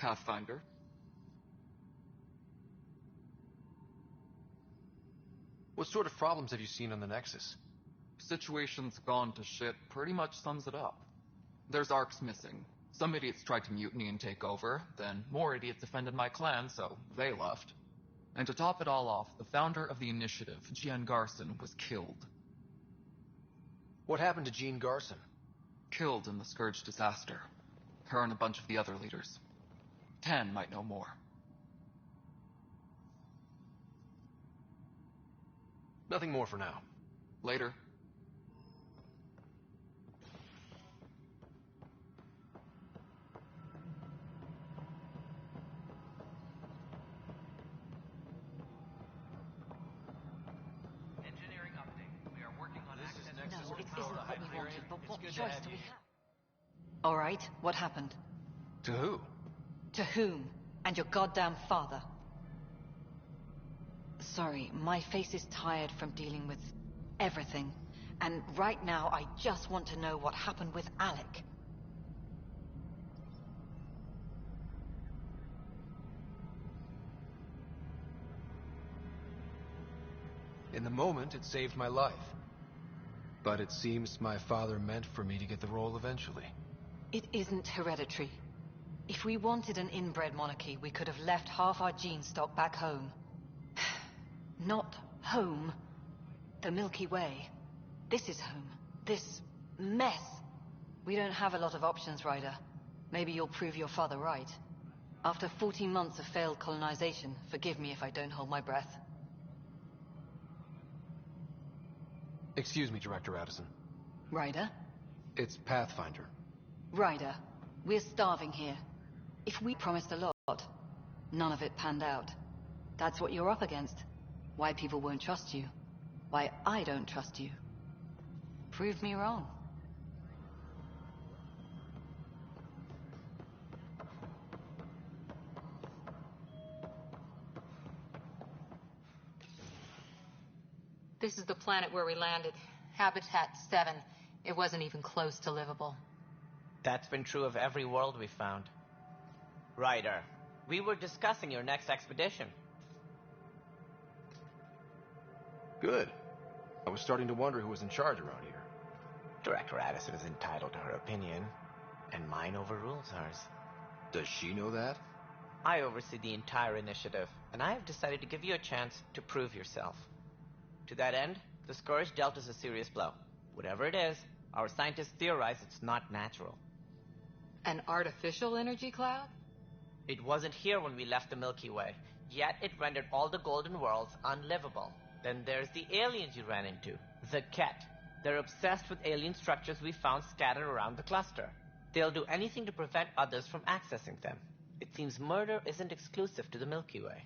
Pathfinder. What sort of problems have you seen on the Nexus? Situation's gone to shit pretty much sums it up. There's arcs missing. Some idiots tried to mutiny and take over, then more idiots offended my clan, so they left. And to top it all off, the founder of the initiative, Jean Garson, was killed. What happened to Jean Garson? Killed in the Scourge disaster. Her and a bunch of the other leaders. 10 might know more. Nothing more for now. Later. Engineering update. We are working on access. No, it isn't what we wanted, but what choice do we have? All right, what happened? To who? To whom? And your goddamn father. Sorry, my face is tired from dealing with everything. And right now, I just want to know what happened with Alec. In the moment, it saved my life. But it seems my father meant for me to get the role eventually. It isn't hereditary. If we wanted an inbred monarchy, we could have left half our gene stock back home. Not home. The Milky Way. This is home. This mess. We don't have a lot of options, Ryder. Maybe you'll prove your father right. After 14 months of failed colonization, forgive me if I don't hold my breath. Excuse me, Director Addison. Ryder? It's Pathfinder. Ryder, we're starving here. If we promised a lot, none of it panned out. That's what you're up against. Why people won't trust you. Why I don't trust you. Prove me wrong. This is the planet where we landed. Habitat 7. It wasn't even close to livable. That's been true of every world we found. Ryder, we were discussing your next expedition. Good. I was starting to wonder who was in charge around here. Director Addison is entitled to her opinion, and mine overrules hers. Does she know that? I oversee the entire initiative, and I have decided to give you a chance to prove yourself. To that end, the Scourge dealt us a serious blow. Whatever it is, our scientists theorize it's not natural. An artificial energy cloud? It wasn't here when we left the Milky Way, yet it rendered all the golden worlds unlivable. Then there's the aliens you ran into, the Ket. They're obsessed with alien structures we found scattered around the cluster. They'll do anything to prevent others from accessing them. It seems murder isn't exclusive to the Milky Way.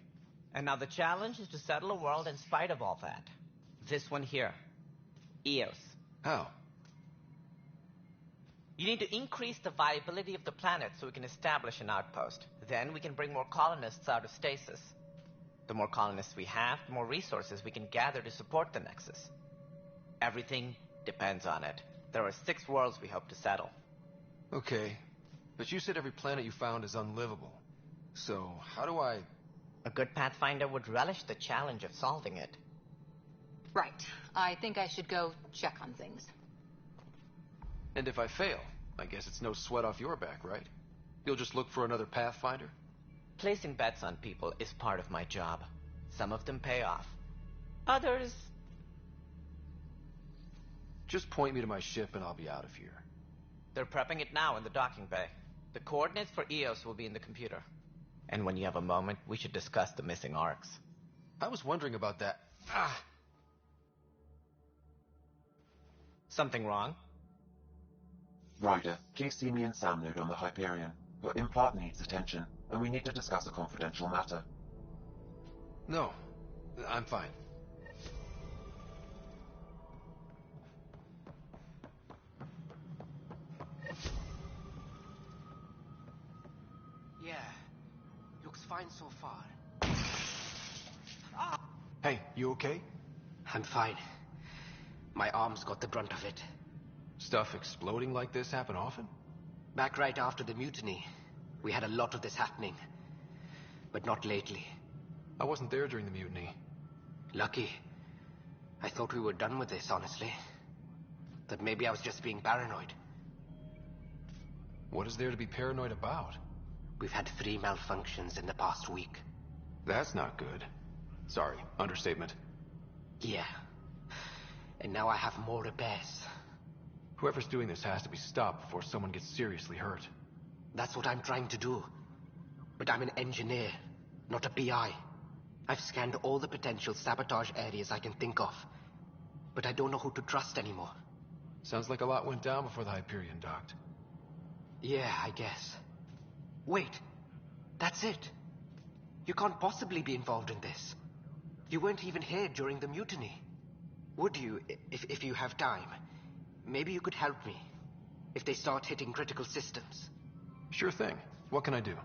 And now the challenge is to settle a world in spite of all that. This one here. Eos. How? You need to increase the viability of the planet so we can establish an outpost. Then we can bring more colonists out of stasis. The more colonists we have, the more resources we can gather to support the Nexus. Everything depends on it. There are 6 worlds we hope to settle. Okay, but you said every planet you found is unlivable. So, how do I... A good Pathfinder would relish the challenge of solving it. Right. I think I should go check on things. And if I fail, I guess it's no sweat off your back, right? You'll just look for another Pathfinder? Placing bets on people is part of my job. Some of them pay off. Others... Just point me to my ship and I'll be out of here. They're prepping it now in the docking bay. The coordinates for Eos will be in the computer. And when you have a moment, we should discuss the missing arcs. I was wondering about that. Something wrong? Ryder, please see me and Sam node on the Hyperion. Your implant needs attention, and we need to discuss a confidential matter. No, I'm fine. Yeah, looks fine so far. Hey, you okay? I'm fine. My arms got the brunt of it. Stuff exploding like this happen often? Back right after the mutiny. We had a lot of this happening, but not lately. I wasn't there during the mutiny. Lucky. I thought we were done with this, honestly. But maybe I was just being paranoid. What is there to be paranoid about? We've had 3 malfunctions in the past week. That's not good. Sorry, understatement. Yeah. And now I have more repairs. Whoever's doing this has to be stopped before someone gets seriously hurt. That's what I'm trying to do. But I'm an engineer, not a PI. I've scanned all the potential sabotage areas I can think of. But I don't know who to trust anymore. Sounds like a lot went down before the Hyperion docked. Yeah, I guess. Wait. That's it. You can't possibly be involved in this. You weren't even here during the mutiny. Would you, if you have time? Maybe you could help me. If they start hitting critical systems. Sure thing. What can I do?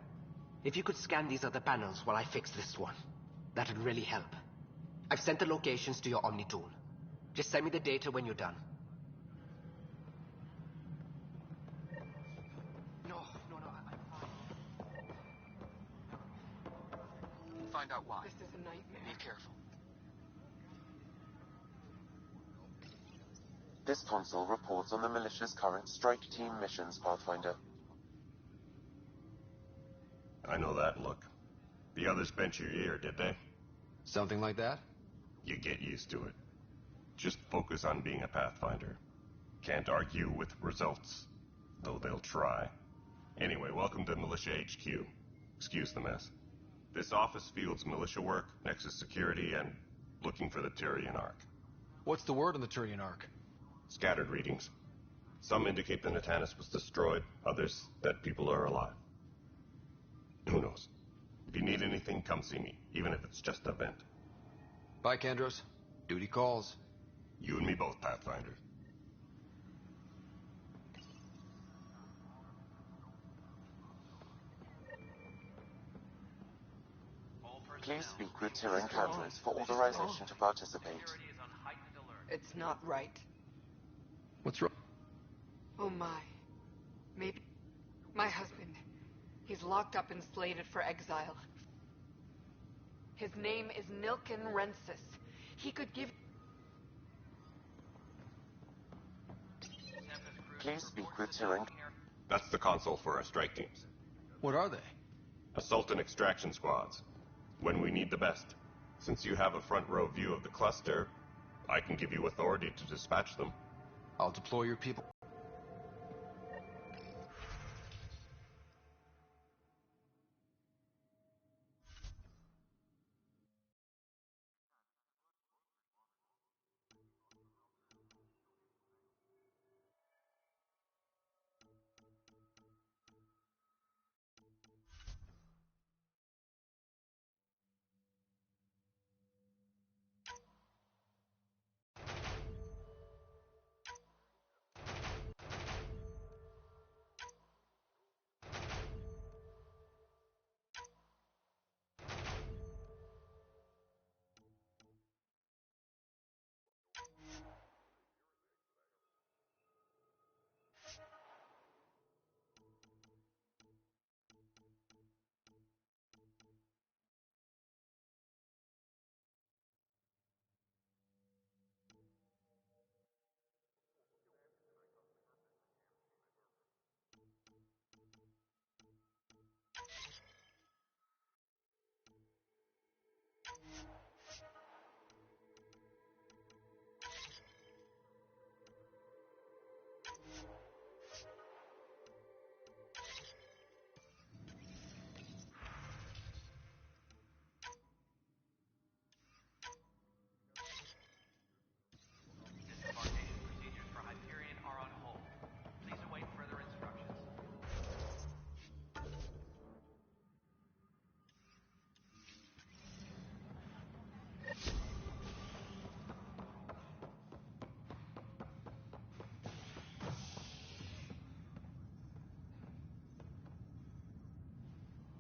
If you could scan these other panels while I fix this one, that'd really help. I've sent the locations to your Omni tool. Just send me the data when you're done. No, I'm fine. Find out why. This is a nightmare. Be careful. This console reports on the militia's current strike team missions, Pathfinder. I know that look. The others bent your ear, did they? Something like that? You get used to it. Just focus on being a Pathfinder. Can't argue with results, though they'll try. Anyway, welcome to Militia HQ. Excuse the mess. This office fields militia work, Nexus security, and looking for the Tyrian Ark. What's the word on the Tyrian Ark? Scattered readings. Some indicate the Natanus was destroyed, others that people are alive. Who knows? If you need anything, come see me, even if it's just a vent. Bye, Kandros. Duty calls. You and me both, Pathfinder. Please speak with Tyrian Kandros for authorization to participate. It's not right. What's wrong? Oh my. Maybe... My husband. He's locked up and slated for exile. His name is Necchi94. He could give... Please speak with Tyrian. That's the console for our strike teams. What are they? Assault and extraction squads. When we need the best. Since you have a front row view of the cluster, I can give you authority to dispatch them. I'll deploy your people.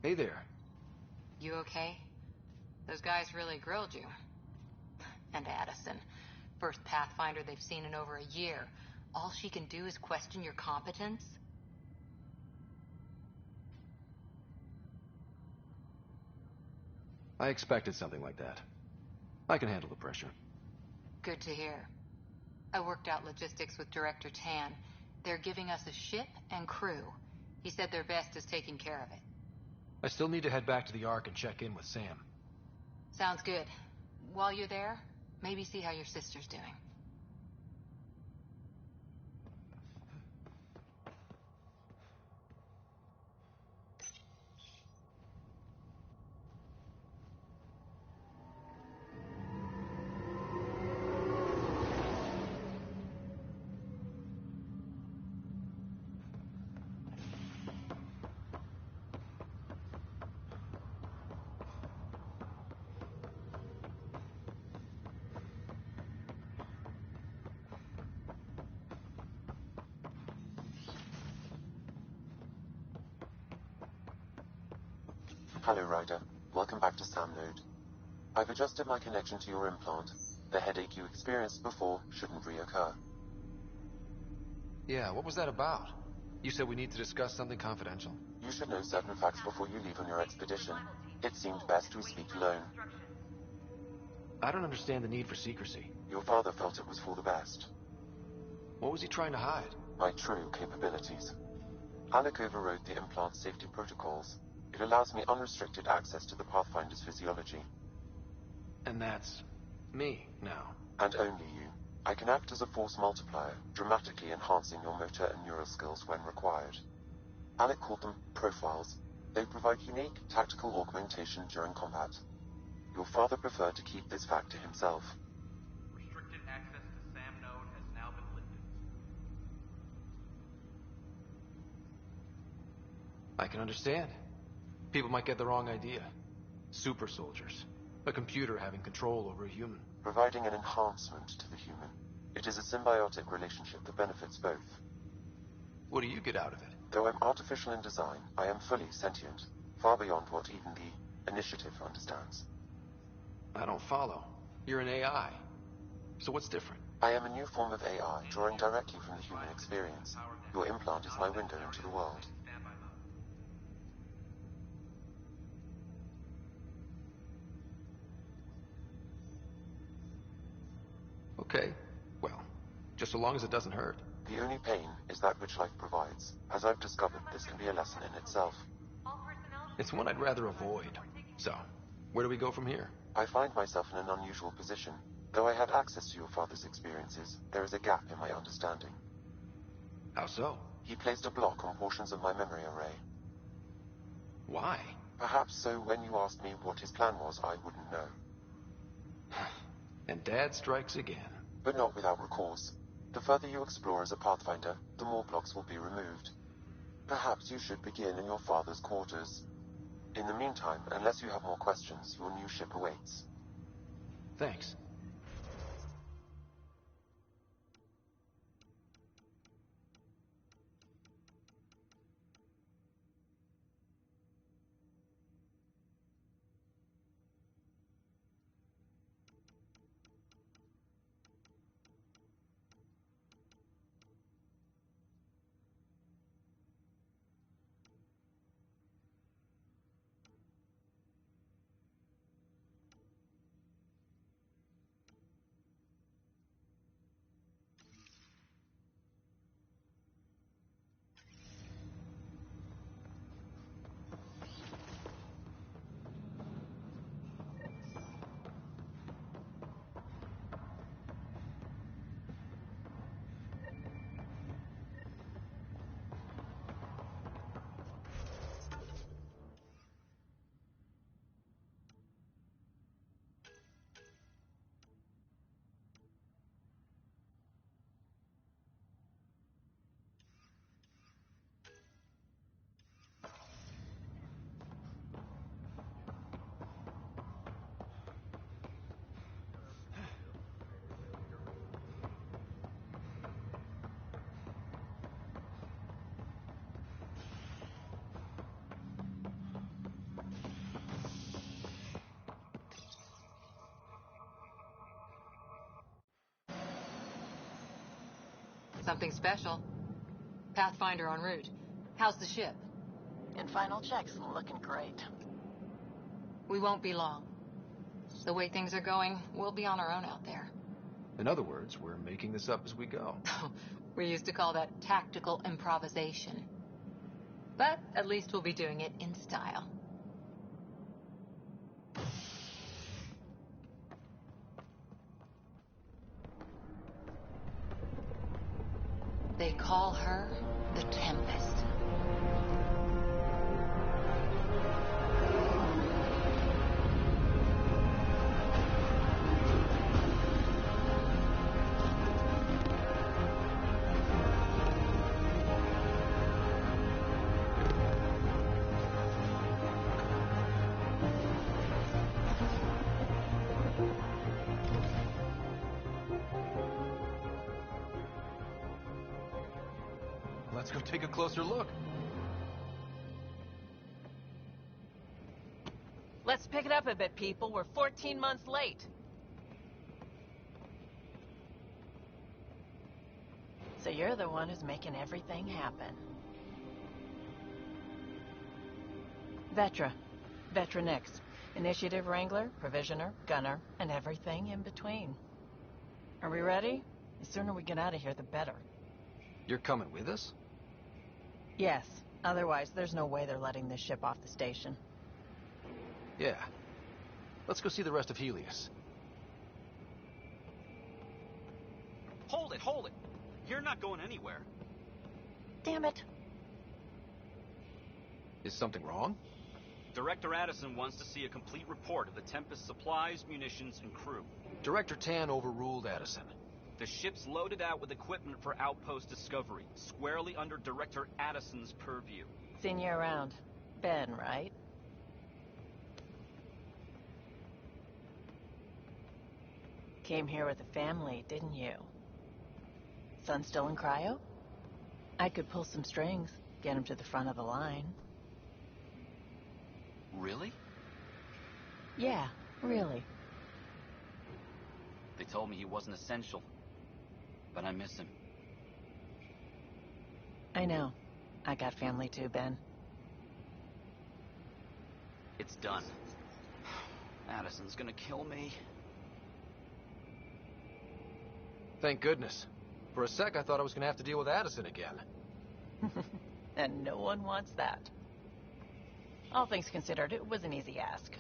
Hey there. You okay? Those guys really grilled you. And Addison. First Pathfinder they've seen in over a year. All she can do is question your competence? I expected something like that. I can handle the pressure. Good to hear. I worked out logistics with Director Tan. They're giving us a ship and crew. He said their best is taking care of it. I still need to head back to the Ark and check in with Sam. Sounds good. While you're there, maybe see how your sister's doing. Hello, Ryder. Welcome back to Sam Node. I've adjusted my connection to your implant. The headache you experienced before shouldn't reoccur. Yeah, what was that about? You said we need to discuss something confidential. You should know certain facts before you leave on your expedition. It seemed best we speak alone. I don't understand the need for secrecy. Your father felt it was for the best. What was he trying to hide? My true capabilities. Alec overrode the implant safety protocols. It allows me unrestricted access to the Pathfinder's physiology. And that's me now. And only you. I can act as a force multiplier, dramatically enhancing your motor and neural skills when required. Alec called them profiles. They provide unique tactical augmentation during combat. Your father preferred to keep this fact to himself. Restricted access to SAM node has now been lifted. I can understand. People might get the wrong idea. Super soldiers. A computer having control over a human. Providing an enhancement to the human. It is a symbiotic relationship that benefits both. What do you get out of it? Though I'm artificial in design, I am fully sentient, far beyond what even the Initiative understands. I don't follow. You're an AI. So what's different? I am a new form of AI, drawing directly from the human experience. Your implant is my window into the world. Okay, well, just so long as it doesn't hurt. The only pain is that which life provides. As I've discovered, this can be a lesson in itself. It's one I'd rather avoid. So, where do we go from here? I find myself in an unusual position. Though I had access to your father's experiences, there is a gap in my understanding. How so? He placed a block on portions of my memory array. Why? Perhaps so when you asked me what his plan was, I wouldn't know. And Dad strikes again. But not without recourse. The further you explore as a Pathfinder, the more blocks will be removed. Perhaps you should begin in your father's quarters. In the meantime, unless you have more questions, your new ship awaits. Thanks. Something special. Pathfinder en route. How's the ship? In final checks, looking great. We won't be long. The way things are going, we'll be on our own out there. In other words, we're making this up as we go. We used to call that tactical improvisation. But at least we'll be doing it in style. They call her the Tempest. Let's go take a closer look. Let's pick it up a bit, people. We're 14 months late. So you're the one who's making everything happen. Vetra. Vetra Nix. Initiative Wrangler, Provisioner, Gunner, and everything in between. Are we ready? The sooner we get out of here, the better. You're coming with us? Yes. Otherwise, there's no way they're letting this ship off the station. Yeah. Let's go see the rest of Helios. Hold it! You're not going anywhere. Damn it. Is something wrong? Director Addison wants to see a complete report of the Tempest's supplies, munitions, and crew. Director Tan overruled Addison. The ship's loaded out with equipment for outpost discovery, squarely under Director Addison's purview. Seen you around. Ben, right? Came here with a family, didn't you? Son still in cryo? I could pull some strings, get him to the front of the line. Really? Yeah, really. They told me he wasn't essential, but I miss him. I know. I got family too, Ben. It's done. Addison's gonna kill me. Thank goodness. For a sec, I thought I was going to have to deal with Addison again. And no one wants that. All things considered, it was an easy ask.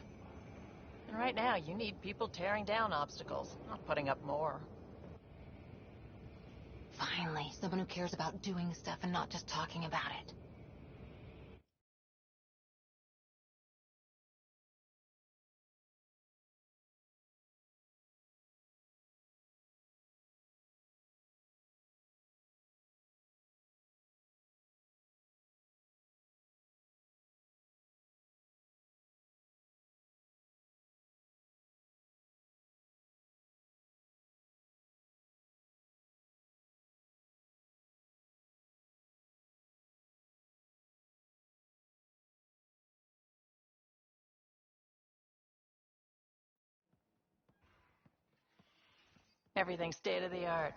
And right now, you need people tearing down obstacles, not putting up more. Finally, someone who cares about doing stuff and not just talking about it. Everything state-of-the-art.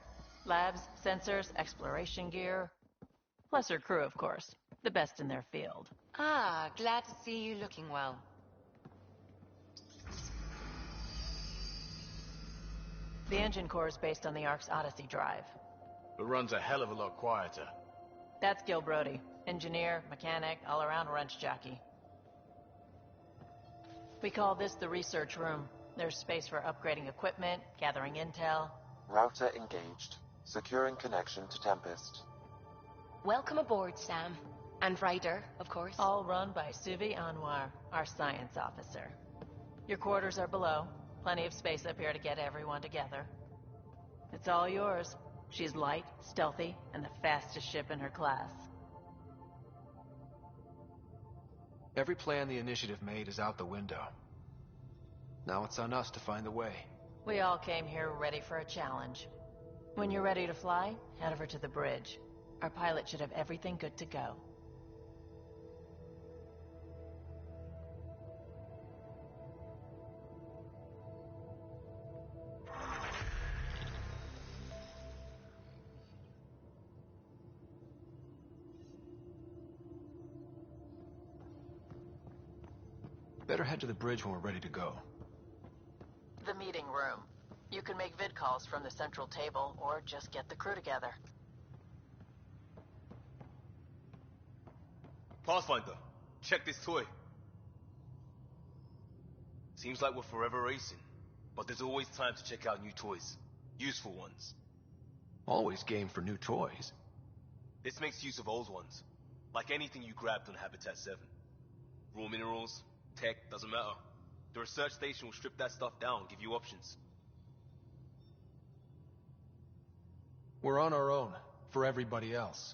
Labs, sensors, exploration gear. Plus her crew, of course. The best in their field. Ah, glad to see you looking well. The engine core is based on the Ark's Odyssey drive. It runs a hell of a lot quieter. That's Gil Brody. Engineer, mechanic, all-around wrench jockey. We call this the research room. There's space for upgrading equipment, gathering intel. Router engaged. Securing connection to Tempest. Welcome aboard, Sam. And Ryder, of course. All run by Suvi Anwar, our science officer. Your quarters are below. Plenty of space up here to get everyone together. It's all yours. She's light, stealthy, and the fastest ship in her class. Every plan the Initiative made is out the window. Now it's on us to find the way. We all came here ready for a challenge. When you're ready to fly, head over to the bridge. Our pilot should have everything good to go. Better head to the bridge when we're ready to go. meeting room. You can make vid calls from the central table, or just get the crew together. Pathfinder, check this toy. Seems like we're forever racing, but there's always time to check out new toys. Useful ones. Always game for new toys. This makes use of old ones, like anything you grabbed on Habitat 7. Raw minerals, tech, doesn't matter. The research station will strip that stuff down and give you options. We're on our own, for everybody else.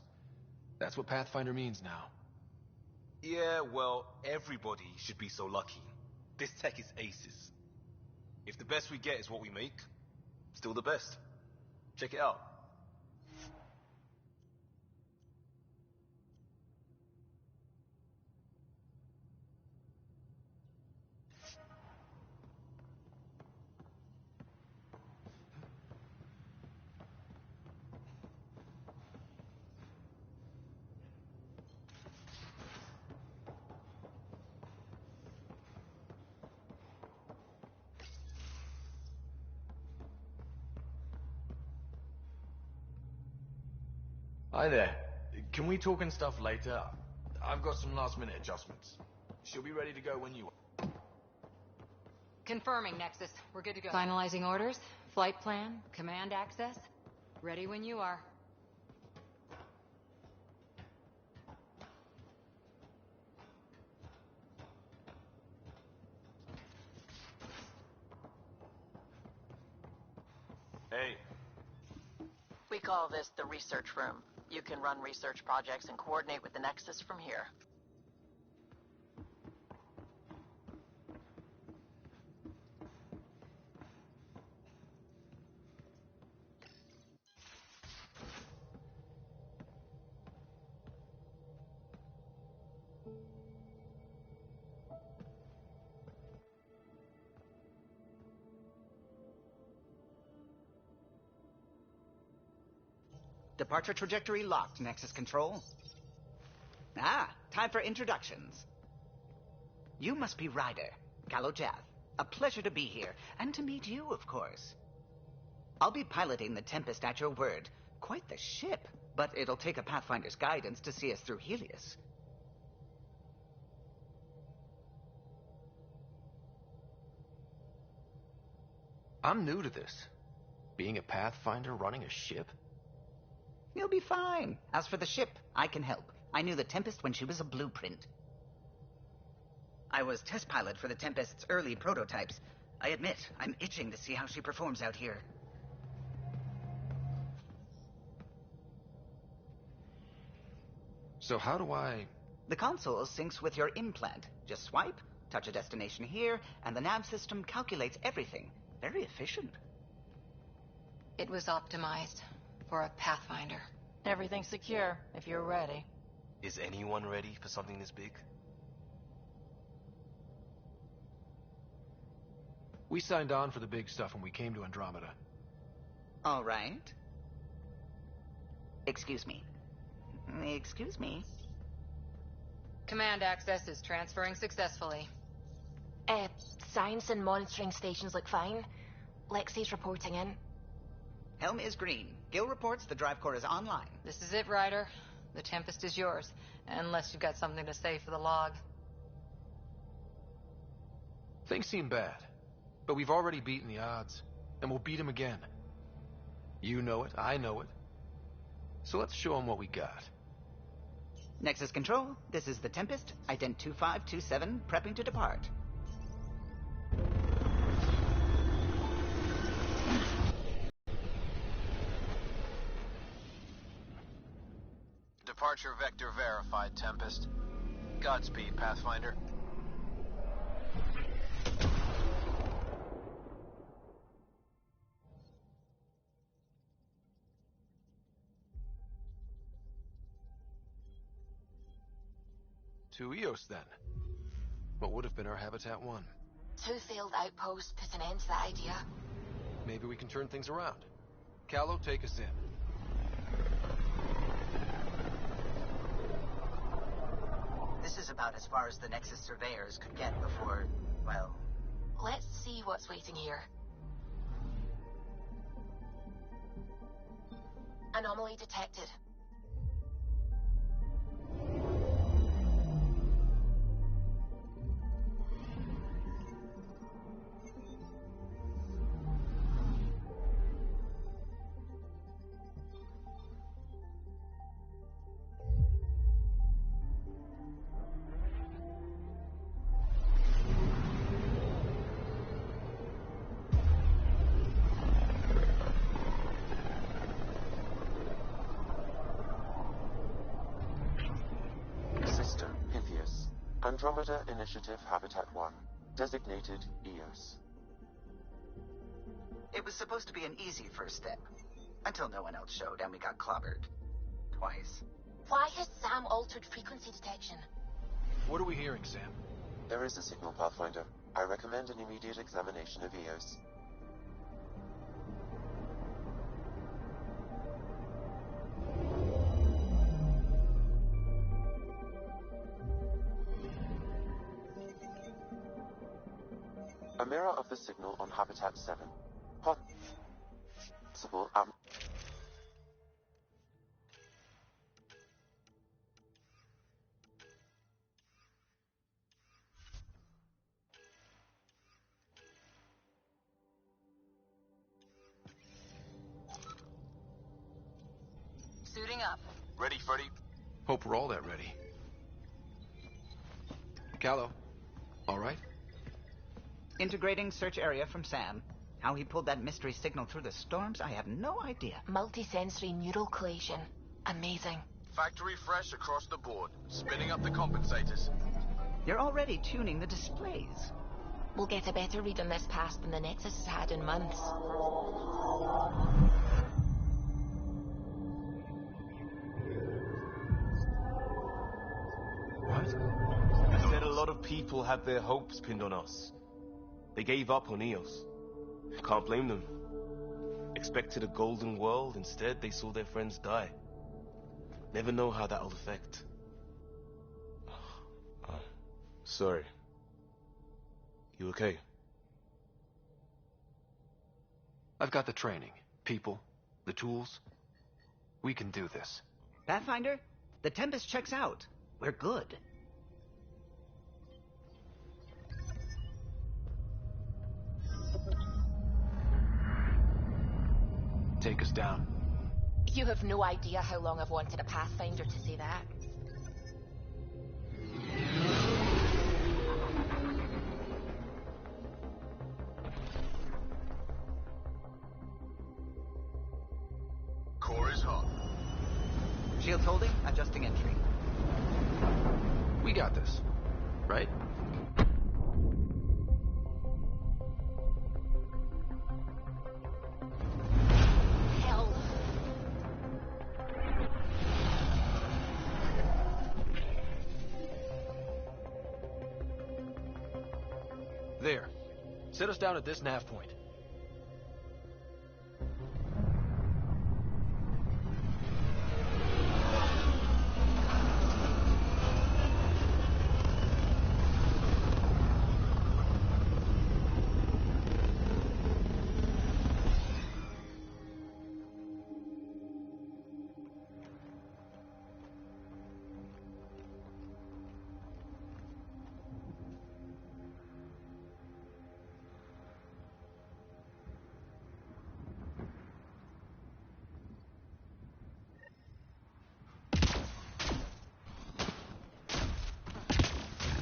That's what Pathfinder means now. Yeah, well, everybody should be so lucky. This tech is aces. If the best we get is what we make, still the best. Check it out. Hi there. Can we talk and stuff later? I've got some last-minute adjustments. She'll be ready to go when you are. Confirming, Nexus. We're good to go. Finalizing orders, flight plan, command access. Ready when you are. Hey. We call this the research room. You can run research projects and coordinate with the Nexus from here. Departure trajectory locked, Nexus Control. Ah, time for introductions. You must be Ryder, Gallo Jath. A pleasure to be here, and to meet you, of course. I'll be piloting the Tempest at your word. Quite the ship, but it'll take a Pathfinder's guidance to see us through Helios. I'm new to this. Being a Pathfinder running a ship? You'll be fine. As for the ship, I can help. I knew the Tempest when she was a blueprint. I was test pilot for the Tempest's early prototypes. I admit, I'm itching to see how she performs out here. So how do I... The console syncs with your implant. Just swipe, touch a destination here, and the nav system calculates everything. Very efficient. It was optimized for a Pathfinder. Everything's secure, if you're ready. Is anyone ready for something this big? We signed on for the big stuff when we came to Andromeda. All right. Excuse me. Excuse me. Command access is transferring successfully. Science and monitoring stations look fine. Lexi's reporting in. Helm is green. Gil reports the drive core is online. This is it, Ryder. The Tempest is yours, unless you've got something to say for the log. Things seem bad, but we've already beaten the odds, and we'll beat them again. You know it, I know it. So let's show them what we got. Nexus Control, this is the Tempest, ident 2527, prepping to depart. Departure vector verified, Tempest. Godspeed, Pathfinder. To Eos, then. What would have been our Habitat 1. 2 failed outposts put an end to that idea. Maybe we can turn things around. Callow, take us in. This is about as far as the Nexus surveyors could get before, well... Let's see what's waiting here. Anomaly detected. System Pythias. Andromeda Initiative Habitat 1. Designated EOS. It was supposed to be an easy first step. Until no one else showed and we got clobbered. Twice. Why has Sam altered frequency detection? What are we hearing, Sam? There is a signal, Pathfinder. I recommend an immediate examination of EOS. A mirror of the signal on Habitat 7. Possible Suiting up. Ready, Freddy? Hope we're all that ready. Callow, all right? Integrating search area from Sam. How he pulled that mystery signal through the storms, I have no idea. Multisensory neural collation. Amazing. Factory fresh across the board. Spinning up the compensators. You're already tuning the displays. We'll get a better read on this pass than the Nexus has had in months. What? I said a lot of people had their hopes pinned on us. They gave up on EOS. Can't blame them. Expected a golden world, instead they saw their friends die. Never know how that'll affect. Sorry. You okay? I've got the training, people, the tools. We can do this. Pathfinder, the Tempest checks out. We're good. Take us down. You have no idea how long I've wanted a Pathfinder to say that. Core is hot. Shields holding, adjusting entry. We got this, right? Hell. There. Set us down at this nav point.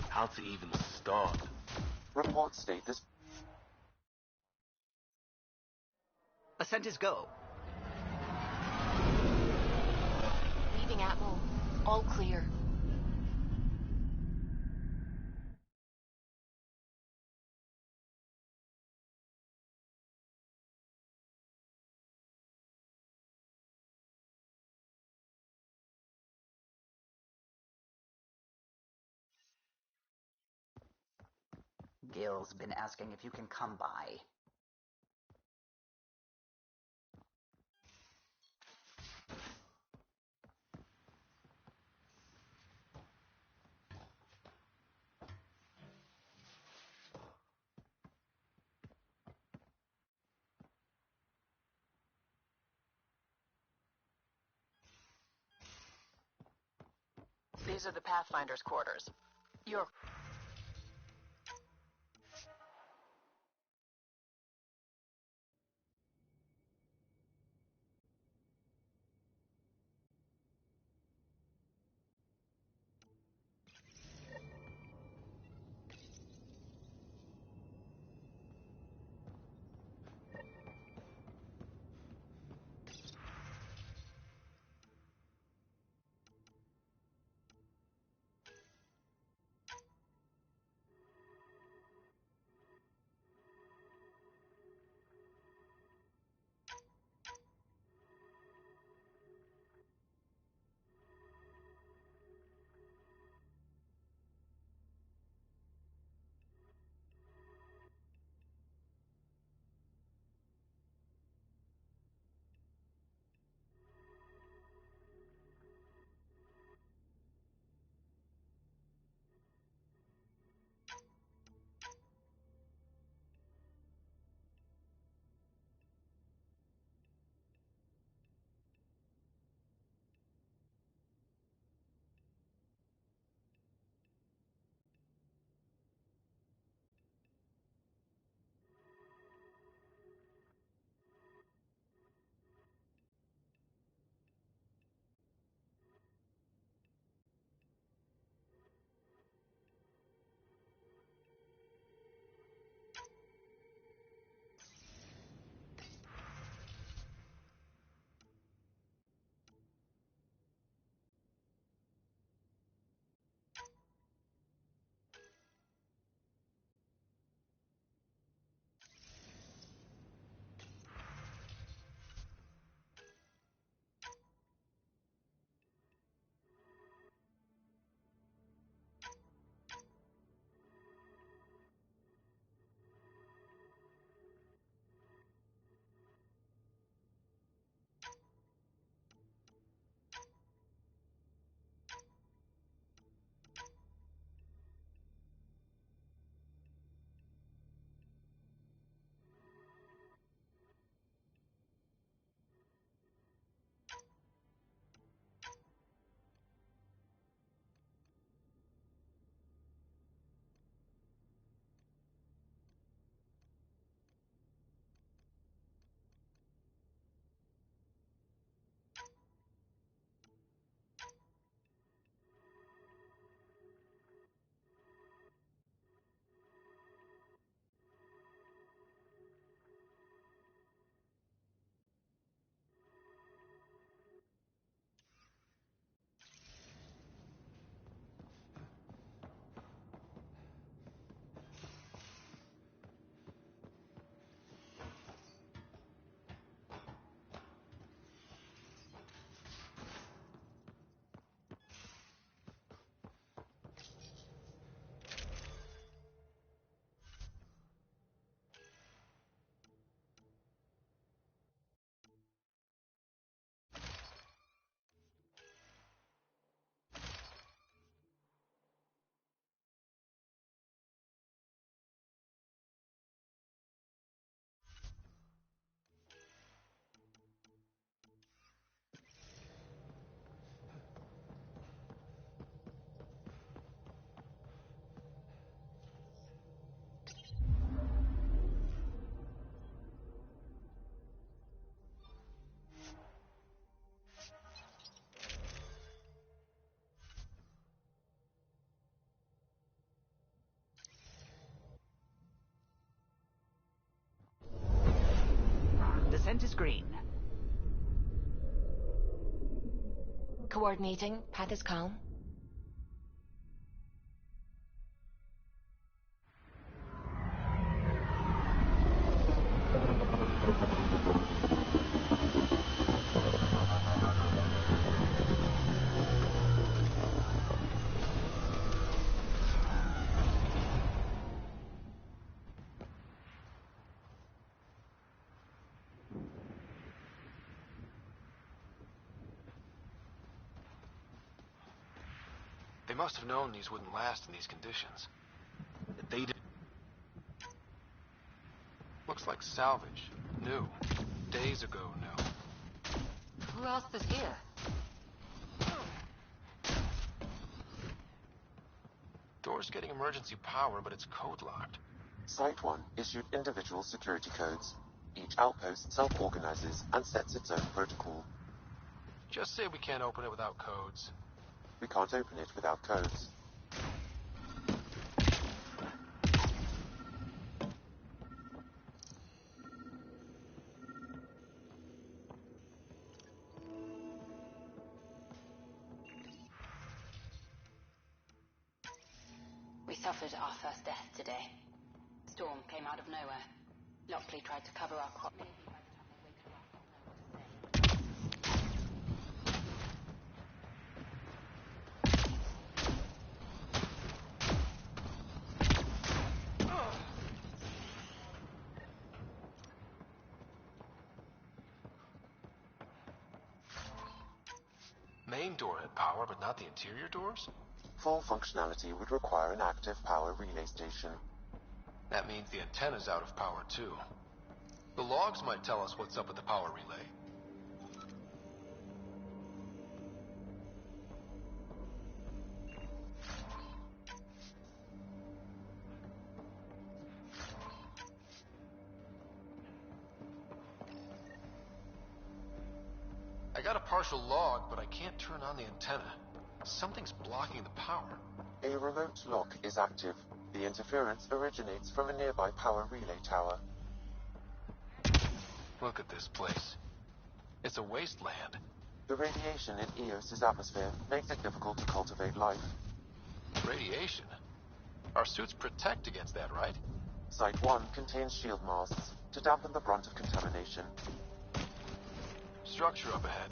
How to even start? Reports state this. Ascent is go. Leaving Atmo. All clear. Gil's been asking if you can come by. These are the Pathfinder's quarters. Your... Descent is green. Coordinating. Path is calm. They must have known these wouldn't last in these conditions. They did. Looks like salvage. New. Days ago, new. Who else is here? Store's getting emergency power, but it's code locked. Site 1 issued individual security codes. Each outpost self-organizes and sets its own protocol. Just say we can't open it without codes. We can't open it without codes. We suffered our first death today. Storm came out of nowhere. Lockley tried to cover our crop. Maybe by the time they wake her up, they'll know what to say. Main door had power, but not the interior doors? Full functionality would require an active power relay station. That means the antenna's out of power, too. The logs might tell us what's up with the power relay. I got a partial log, but I can't turn on the antenna. Something's blocking the power. A remote lock is active. The interference originates from a nearby power relay tower. Look at this place. It's a wasteland. The radiation in Eos's atmosphere makes it difficult to cultivate life. Radiation? Our suits protect against that, right? Site 1 contains shield masks to dampen the brunt of contamination. Structure up ahead.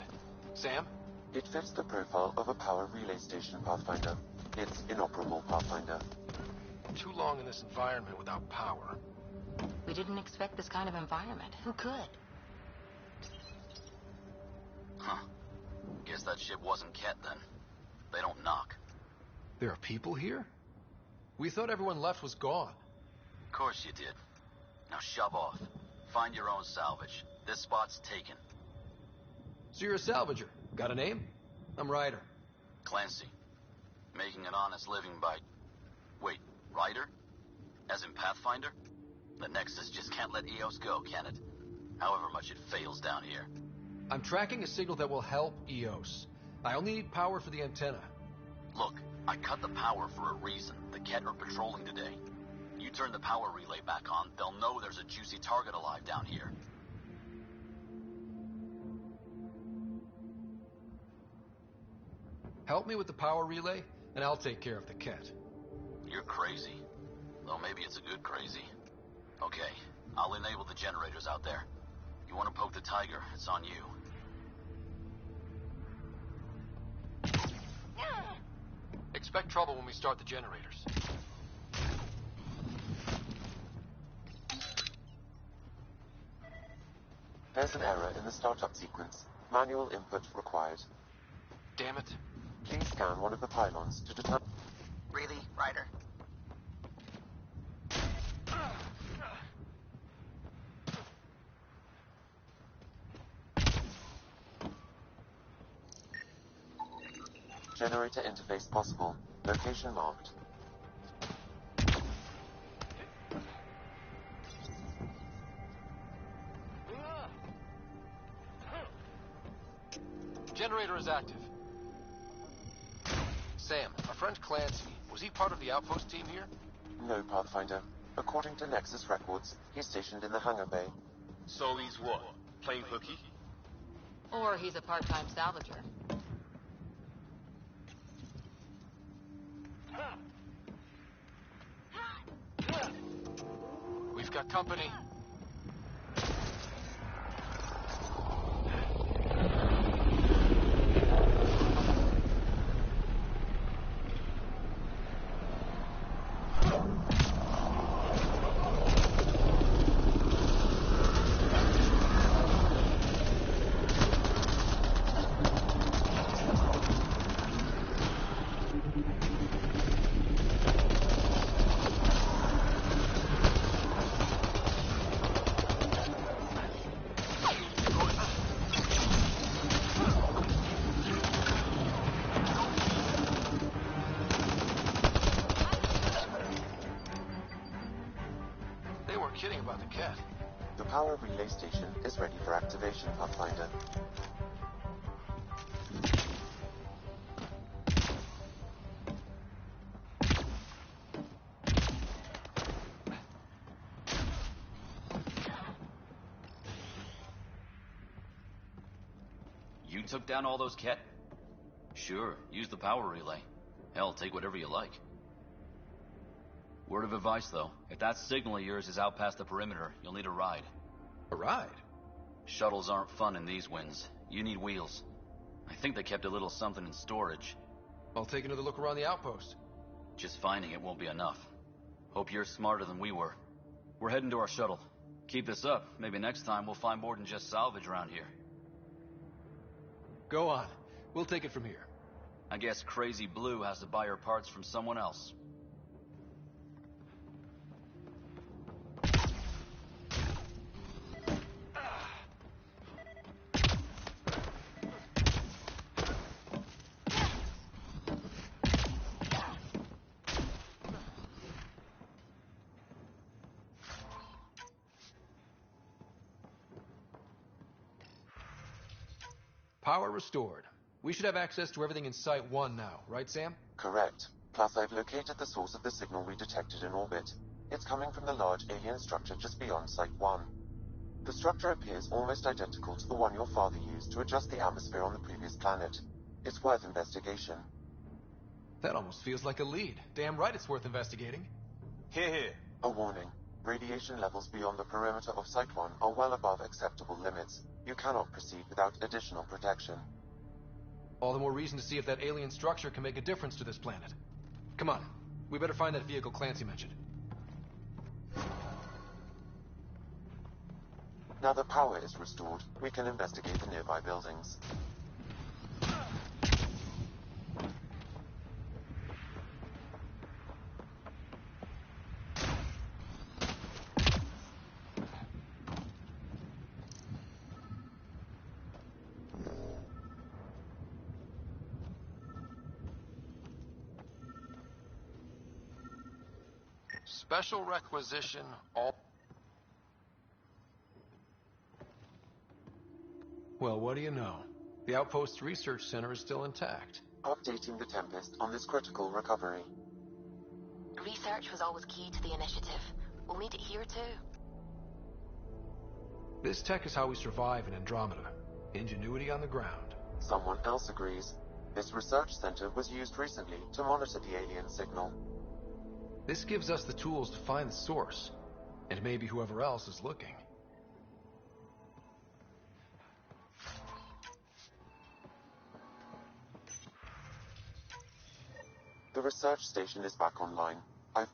Sam? It fits the profile of a power relay station, Pathfinder. It's inoperable, Pathfinder. Too long in this environment without power. We didn't expect this kind of environment. Who could? Huh. Guess that ship wasn't Ket then. They don't knock. There are people here? We thought everyone left was gone. Of course you did. Now shove off. Find your own salvage. This spot's taken. So you're a salvager. Got a name? I'm Ryder. Clancy. Making an honest living by... Wait, Ryder? As in Pathfinder? The Nexus just can't let Eos go, can it? However much it fails down here. I'm tracking a signal that will help Eos. I only need power for the antenna. Look, I cut the power for a reason. The Ket are patrolling today. You turn the power relay back on, they'll know there's a juicy target alive down here. Help me with the power relay, and I'll take care of the Ket. You're crazy. Though maybe it's a good crazy. Okay, I'll enable the generators out there. You want to poke the tiger, it's on you. Expect trouble when we start the generators. There's an error in the startup sequence. Manual input required. Damn it. Please scan one of the pylons to determine... Really, Ryder? Generator interface possible. Location marked. Generator is active. Sam, our friend Clancy, was he part of the outpost team here? No, Pathfinder. According to Nexus records, he's stationed in the hangar bay. So he's what? Playing hooky? Or he's a part-time salvager. We've got company. weren't kidding about the cat. The power relay station is ready for activation, Pathfinder. You took down all those Ket? Sure, use the power relay. Hell, take whatever you like. Word of advice, though. If that signal of yours is out past the perimeter, you'll need a ride. A ride? Shuttles aren't fun in these winds. You need wheels. I think they kept a little something in storage. I'll take another look around the outpost. Just finding it won't be enough. Hope you're smarter than we were. We're heading to our shuttle. Keep this up. Maybe next time we'll find more than just salvage around here. Go on. We'll take it from here. I guess Crazy Blue has to buy her parts from someone else. Power restored. We should have access to everything in Site 1 now, right, Sam? Correct. Plus, I've located the source of the signal we detected in orbit. It's coming from the large alien structure just beyond Site 1. The structure appears almost identical to the one your father used to adjust the atmosphere on the previous planet. It's worth investigation. That almost feels like a lead. Damn right it's worth investigating. Here, here. A warning. Radiation levels beyond the perimeter of Site 1 are well above acceptable limits. You cannot proceed without additional protection. All the more reason to see if that alien structure can make a difference to this planet. Come on. We better find that vehicle Clancy mentioned. Now the power is restored, we can investigate the nearby buildings. Special requisition, all... Well, what do you know? The Outpost's research center is still intact. Updating the Tempest on this critical recovery. Research was always key to the initiative. We'll need it here too. This tech is how we survive in Andromeda. Ingenuity on the ground. Someone else agrees. This research center was used recently to monitor the alien signal. This gives us the tools to find the source, and maybe whoever else is looking. The research station is back online. I've...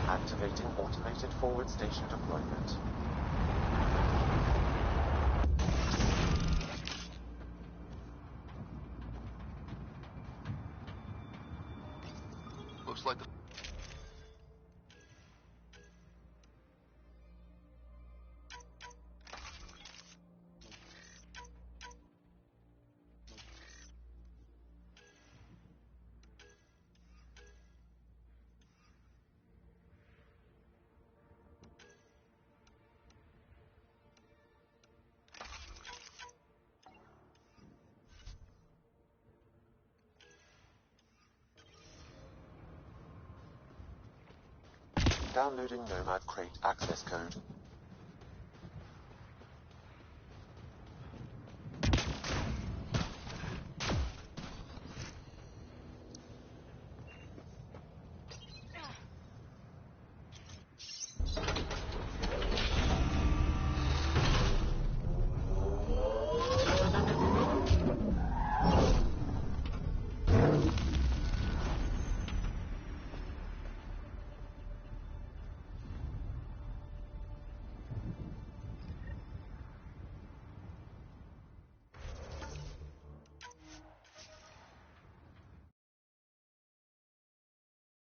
Activating automated forward station deployment. Looks Looks like the... Downloading Nomad Crate access code.